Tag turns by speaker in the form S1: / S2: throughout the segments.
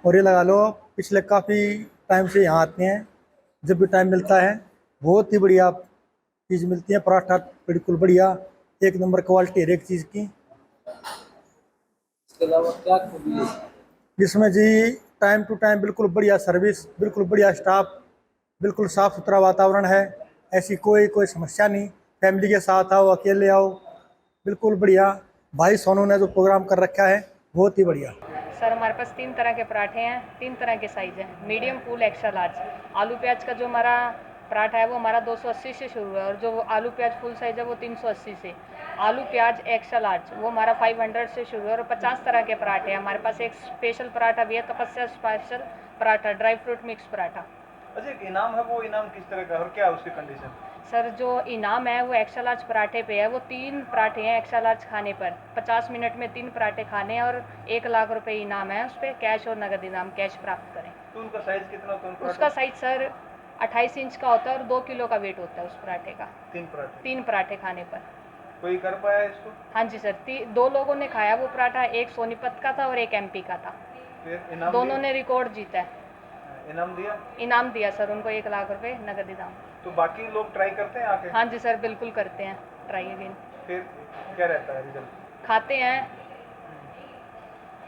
S1: और ये लगा लो पिछले काफ़ी टाइम से यहाँ आते हैं, जब भी टाइम मिलता है बहुत ही बढ़िया चीज़ मिलती है। पराठा बिल्कुल बढ़िया, एक नंबर क्वालिटी हर एक चीज़ की।
S2: इसके अलावा क्या खूबी है?
S1: जिसमें जी टाइम टू टाइम बिल्कुल बढ़िया सर्विस, बिल्कुल बढ़िया स्टाफ, बिल्कुल साफ़ सुथरा वातावरण है। ऐसी कोई कोई समस्या नहीं। फैमिली के साथ आओ, अकेले आओ, बिल्कुल बढ़िया। भाई सोनू ने जो प्रोग्राम कर रखा है बहुत ही बढ़िया।
S3: सर हमारे पास 3 तरह के पराठे हैं, 3 तरह के साइज़ हैं, मीडियम, फुल, एक्स्ट्रा लार्ज। आलू प्याज का जो हमारा पराठा है वो हमारा 280 से शुरू है, और जो आलू प्याज फुल साइज़ है वो 380 से। आलू प्याज एक्स्ट्रा लार्ज वो हमारा 500 से शुरू है, और 50 तरह के पराठे हैं हमारे पास। एक स्पेशल पराठा भी है, तपस्या special paratha, dry fruit mix paratha.
S4: अच्छा, एक इनाम है, वो इनाम किस तरह का है और क्या है उसकी कंडीशन?
S3: सर जो इनाम है वो एक्स्ट्रा लार्ज पराठे पे है। वो 3 पराठे हैं एक्स्ट्रा लार्ज खाने पर, 50 मिनट में 3 पराठे खाने हैं, और 1 लाख रुपए इनाम है उस पर, कैश और नगद इनाम, कैश प्राप्त करें।
S4: तो उनका साइज कितना होता है उन
S3: उसका
S4: पराठों?
S3: साइज सर 28 इंच का होता है, और 2 किलो का वेट होता है उस पराठे का।
S4: 3 पराठे?
S3: 3 पराठे खाने पर।
S4: कोई कर पाया इसको?
S3: हाँ जी सर, 2 लोगों ने खाया वो पराठा, एक सोनीपत का था और एक MP का था।
S4: फिर इनाम
S3: दोनों
S4: दिया?
S3: ने रिकॉर्ड जीता है।
S4: इनाम दिया?
S3: इनाम दिया सर उनको, 1 लाख रुपए नगद इनाम।
S4: तो बाकी लोग ट्राई करते हैं आके?
S3: हाँ जी सर, बिल्कुल करते हैं ट्राई अगेन।
S4: फिर क्या रहता है रिजल्ट?
S3: खाते हैं,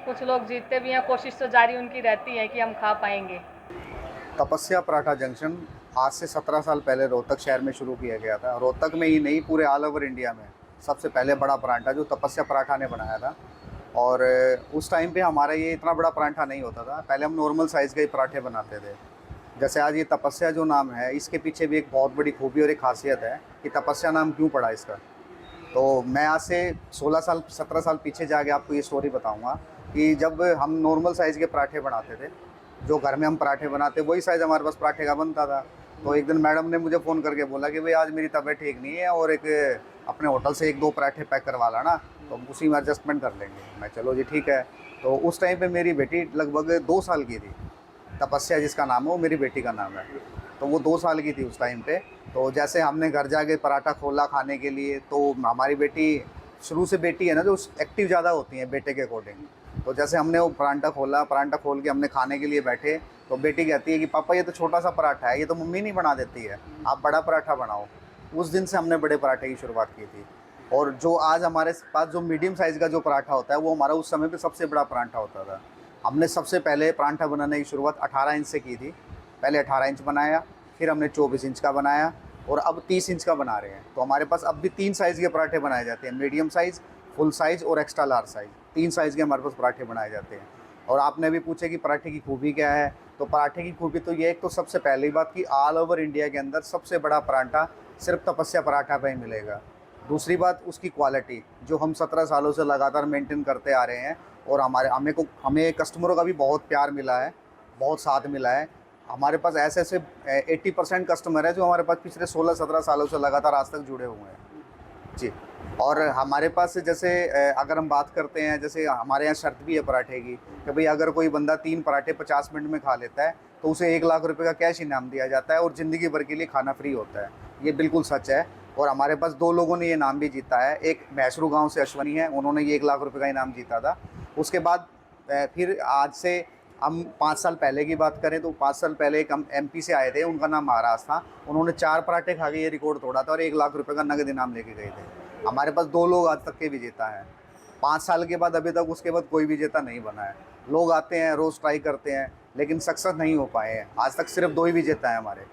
S3: कुछ लोग जीतते भी हैं, कोशिश तो जारी उनकी रहती है कि हम खा पाएंगे।
S5: तपस्या पराठा जंक्शन आज से 17 साल पहले रोहतक शहर में शुरू किया गया था। रोहतक में ही नहीं, पूरे ऑल ओवर इंडिया में सबसे पहले बड़ा पराठा जो तपस्या पराठा ने बनाया था। और उस टाइम पे हमारा ये इतना बड़ा पराठा नहीं होता था, पहले हम नॉर्मल साइज़ के ही पराठे बनाते थे। जैसे आज ये तपस्या जो नाम है, इसके पीछे भी एक बहुत बड़ी खूबी और एक खासियत है कि तपस्या नाम क्यों पड़ा इसका। तो मैं आज से 16 साल 17 साल पीछे जाके आपको ये स्टोरी बताऊंगा कि जब हम नॉर्मल साइज़ के पराठे बनाते थे, जो घर में हम पराठे बनाते वही साइज़ हमारे पास पराठे का बनता था। तो एक दिन मैडम ने मुझे फ़ोन करके बोला कि भाई आज मेरी तबीयत ठीक नहीं है और एक अपने होटल से 1-2 पराठे पैक करवा लाना, तो हम उसी में एडजस्टमेंट कर लेंगे। मैं चलो जी ठीक है। तो उस टाइम पे मेरी बेटी लगभग 2 साल की थी। तपस्या जिसका नाम है वो मेरी बेटी का नाम है। तो वो 2 साल की थी उस टाइम पे। तो जैसे हमने घर जाके पराठा खोला खाने के लिए, तो हमारी बेटी शुरू से बेटी है ना जो एक्टिव ज़्यादा होती हैं बेटे के अकॉर्डिंग। तो जैसे हमने वो पराठा खोला, पराठा खोल के हमने खाने के लिए बैठे, तो बेटी कहती है कि पापा ये तो छोटा सा पराठा है, ये तो मम्मी नहीं बना देती है, आप बड़ा पराठा बनाओ। उस दिन से हमने बड़े पराठे की शुरुआत की थी। और जो आज हमारे पास जो मीडियम साइज़ का जो पराठा होता है वो हमारा उस समय पे सबसे बड़ा पराठा होता था। हमने सबसे पहले पराठा बनाने की शुरुआत 18 इंच से की थी। पहले 18 इंच बनाया, फिर हमने 24 इंच का बनाया, और अब 30 इंच का बना रहे हैं। तो हमारे पास अब भी 3 साइज़ के पराठे बनाए जाते हैं, मीडियम साइज़, फुल साइज़ और एक्स्ट्रा लार्ज साइज़। 3 साइज़ के हमारे पास पराठे बनाए जाते हैं। और आपने भी पूछा कि पराठे की खूबी क्या है, तो पराठे की खूबी तो ये एक तो सबसे पहली बात कि ऑल ओवर इंडिया के अंदर सबसे बड़ा पराठा सिर्फ तपस्या पराठा पे ही मिलेगा। दूसरी बात उसकी क्वालिटी, जो हम 17 सालों से लगातार मेंटेन करते आ रहे हैं, और हमें कस्टमरों का भी बहुत प्यार मिला है, बहुत साथ मिला है। हमारे पास ऐसे ऐसे 80% कस्टमर है जो हमारे पास पिछले 16-17 सालों से लगातार आज तक जुड़े हुए हैं जी। और हमारे पास जैसे अगर हम बात करते हैं, जैसे हमारे यहाँ शर्त भी है पराठे की कि भाई अगर कोई बंदा 3 पराठे 50 मिनट में खा लेता है तो उसे 1 लाख रुपए का कैश इनाम दिया जाता है, और ज़िंदगी भर के लिए खाना फ्री होता है। ये बिल्कुल सच है। और हमारे पास 2 लोगों ने ये इनाम भी जीता है। एक मैसरू गाँव से अश्वनी है, उन्होंने ये 1 लाख रुपये का इनाम जीता था। उसके बाद फिर आज से हम 5 साल पहले की बात करें तो 5 साल पहले एक हम MP से आए थे, उनका नाम महाराज था। उन्होंने 4 पराठे खा के ये रिकॉर्ड तोड़ा था और 1 लाख रुपए का नगद इनाम लेके गए थे। हमारे पास 2 लोग आज तक के विजेता हैं। 5 साल के बाद अभी तक उसके बाद कोई विजेता नहीं बना है। लोग आते हैं, रोज़ ट्राई करते हैं, लेकिन सक्सेस नहीं हो पाए हैं। आज तक सिर्फ 2 ही विजेता हैं हमारे।